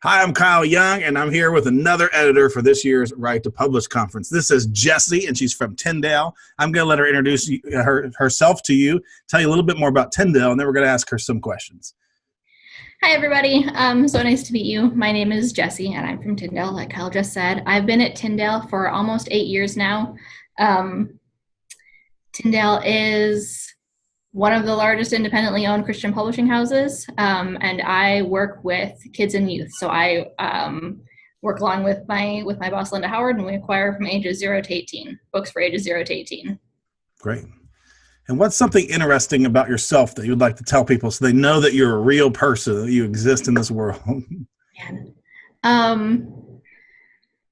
Hi, I'm Kyle Young, and I'm here with another editor for this year's Right to Publish conference. This is Jessie, and she's from Tyndale. I'm going to let her introduce herself to you, tell you a little bit more about Tyndale, and then we're going to ask her some questions. Hi, everybody. So nice to meet you. My name is Jessie, and I'm from Tyndale, like Kyle just said. I've been at Tyndale for almost 8 years now. Tyndale is one of the largest independently owned Christian publishing houses, and I work with kids and youth. So I work along with my boss, Linda Howard, and we acquire from ages 0 to 18, books for ages 0 to 18. Great. And what's something interesting about yourself that you'd like to tell people so they know that you're a real person, that you exist in this world? Man.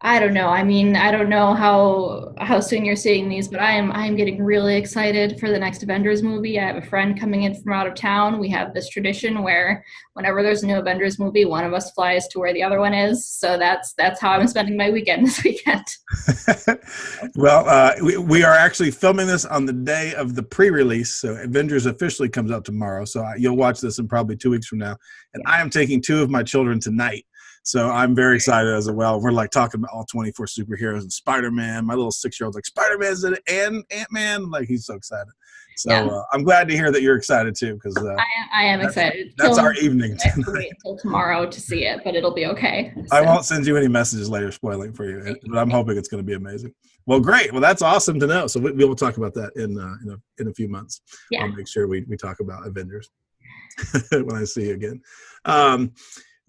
I don't know. I mean, I don't know how soon you're seeing these, but I'm getting really excited for the next Avengers movie. I have a friend coming in from out of town. We have this tradition where whenever there's a new Avengers movie, one of us flies to where the other one is. So that's how I'm spending my weekend this weekend. Well, we are actually filming this on the day of the pre-release. So Avengers officially comes out tomorrow. So you'll watch this in probably 2 weeks from now. And I am taking 2 of my children tonight. So I'm very excited as well. We're like talking about all 24 superheroes and Spider-Man. My little 6-year-old's like, Spider-Man's in it and Ant-Man. Like, he's so excited. So yeah. I'm glad to hear that you're excited too, because I am excited. That's our evening. I have to wait until tomorrow to see it, but it'll be okay. So. I won't send you any messages later spoiling for you, but I'm hoping it's going to be amazing. Well, great. Well, that's awesome to know. So we will talk about that in a few months. Yeah. I'll make sure we talk about Avengers when I see you again.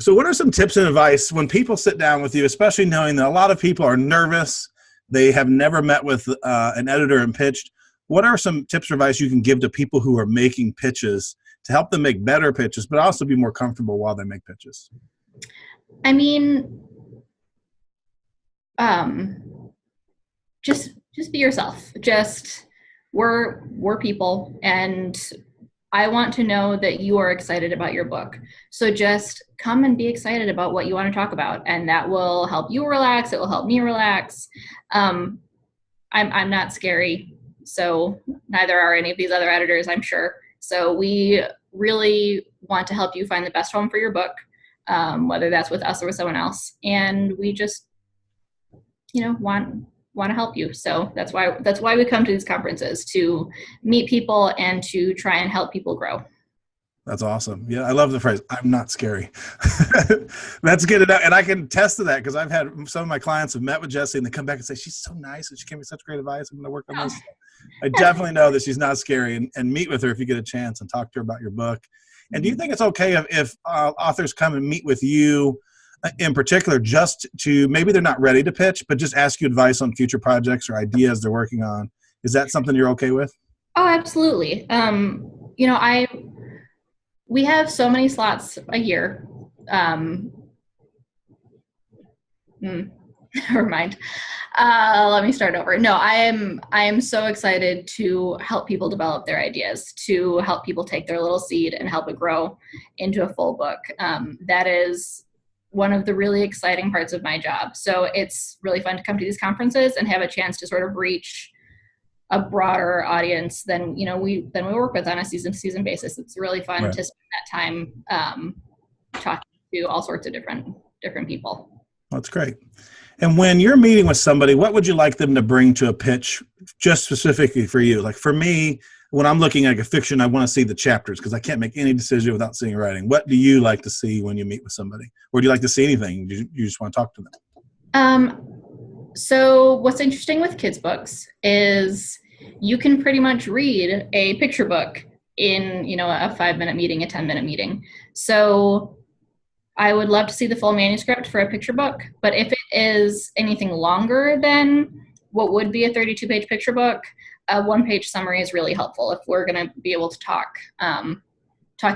So what are some tips and advice when people sit down with you, especially knowing that a lot of people are nervous, they have never met with an editor and pitched? What are some tips or advice you can give to people who are making pitches to help them make better pitches, but also be more comfortable while they make pitches? I mean, just be yourself. Just we're people, and I want to know that you are excited about your book. So just come and be excited about what you want to talk about, and that will help you relax. It will help me relax. I'm not scary, so neither are any of these other editors, I'm sure. So we really want to help you find the best home for your book, whether that's with us or with someone else. And we just, want to help you. So that's why we come to these conferences, to meet people and to try and help people grow. That's awesome. Yeah, I love the phrase, I'm not scary. That's good. And I can attest to that because I've had some of my clients have met with Jessie and they come back and say, she's so nice and she gave me such great advice. I'm going to work on this. I definitely know that she's not scary, and meet with her if you get a chance and talk to her about your book. And do you think it's okay if authors come and meet with you in particular, just to, maybe they're not ready to pitch, but just ask you advice on future projects or ideas they're working on? Is that something you're okay with? Oh, absolutely. We have so many slots a year. Never mind. Let me start over. No, I am so excited to help people develop their ideas, to help people take their little seed and help it grow into a full book. That is one of the really exciting parts of my job. So it's really fun to come to these conferences and have a chance to sort of reach a broader audience than we work with on a season-to-season basis. It's really fun to spend that time talking to all sorts of different people. That's great. And when you're meeting with somebody, what would you like them to bring to a pitch, just specifically for you? Like for me, when I'm looking at a fiction, I want to see the chapters because I can't make any decision without seeing writing. What do you like to see when you meet with somebody? Or do you like to see anything? You just want to talk to them? So what's interesting with kids' books is you can pretty much read a picture book in, a 5-minute meeting, a 10-minute meeting. So I would love to see the full manuscript for a picture book, but if it is anything longer than what would be a 32-page picture book, a 1-page summary is really helpful if we're going to be able to talk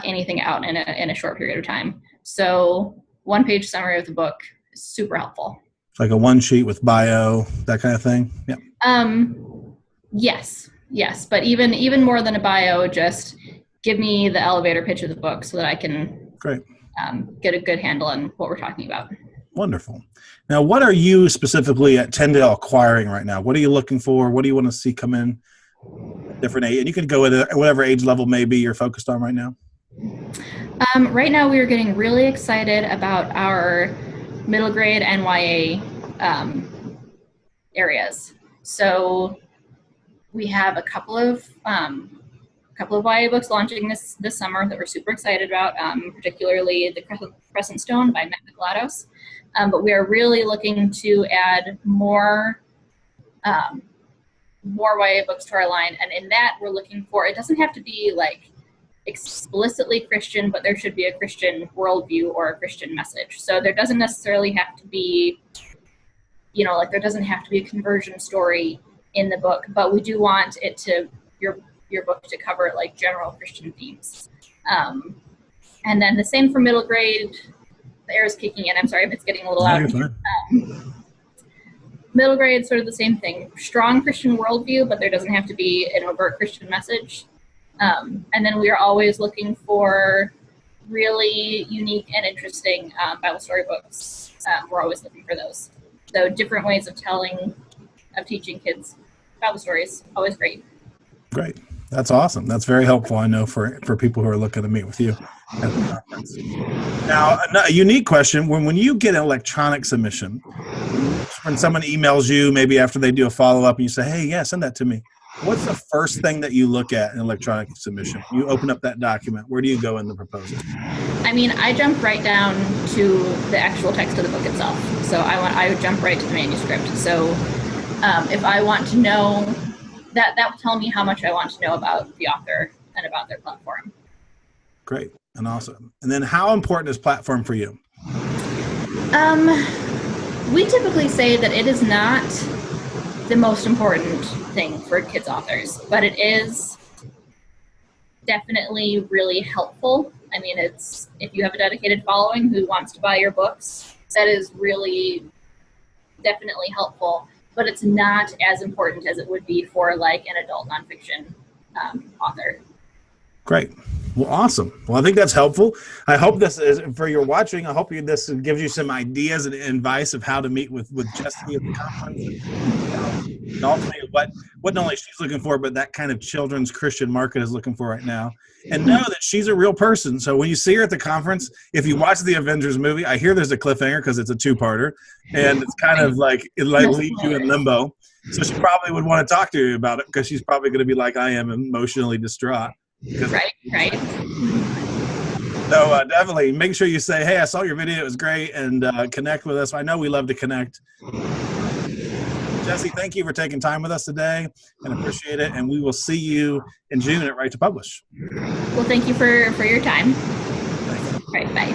anything out in a short period of time. So 1-page summary of the book is super helpful. Like a 1-sheet with bio, that kind of thing? Yeah. Yes. But even more than a bio, just give me the elevator pitch of the book so that I can get a good handle on what we're talking about. Wonderful. Now, what are you specifically at Tyndale acquiring right now? What are you looking for? What do you want to see come in different age? And you can go at whatever age level maybe you're focused on right now. Right now, we are getting really excited about our middle grade and YA areas. So we have a couple of YA books launching this summer that we're super excited about, particularly The Crescent Stone by Matt Micheladaos. But we are really looking to add more YA books to our line, and in that we're looking for, it doesn't have to be like explicitly Christian, but there should be a Christian worldview or a Christian message. So there doesn't necessarily have to be, like there doesn't have to be a conversion story in the book, but we do want it to, your book to cover like general Christian themes. And then the same for middle grade. The air is kicking in. I'm sorry if it's getting a little loud. Middle grade, sort of the same thing. Strong Christian worldview, but there doesn't have to be an overt Christian message. And then we are always looking for really unique and interesting Bible story books. We're always looking for those. So different ways of teaching kids Bible stories, always great. Great. That's awesome. That's very helpful, I know, for people who are looking to meet with you at the conference. Now, a unique question, when you get an electronic submission, when someone emails you, maybe after they do a follow-up, and you say, hey, yeah, send that to me, what's the first thing that you look at in electronic submission? You open up that document. Where do you go in the proposal? I mean, I jump right down to the actual text of the book itself. So I would jump right to the manuscript. So if I want to know, that will tell me how much I want to know about the author and about their platform. Great and awesome. And then how important is platform for you? We typically say that it is not the most important thing for kids authors, but it is definitely really helpful. I mean, it's, if you have a dedicated following who wants to buy your books, that is really definitely helpful, but it's not as important as it would be for like an adult nonfiction author. Great. Well, awesome. Well, I think that's helpful. I hope this is, for your watching, I hope this gives you some ideas and advice of how to meet with Jessie at the conference. And ultimately what not only she's looking for, but that kind of children's Christian market is looking for right now. And know that she's a real person. So when you see her at the conference, if you watch the Avengers movie, I hear there's a cliffhanger because it's a two-parter. And it's kind of like, it like leaves you in limbo. So she probably would want to talk to you about it because she's probably going to be like I am, emotionally distraught. Right. So definitely make sure you say, hey, I saw your video. It was great. And connect with us. I know we love to connect. Jessie, thank you for taking time with us today and appreciate it. And we will see you in June at Right to Publish. Well, thank you for your time. Thanks. All right, bye.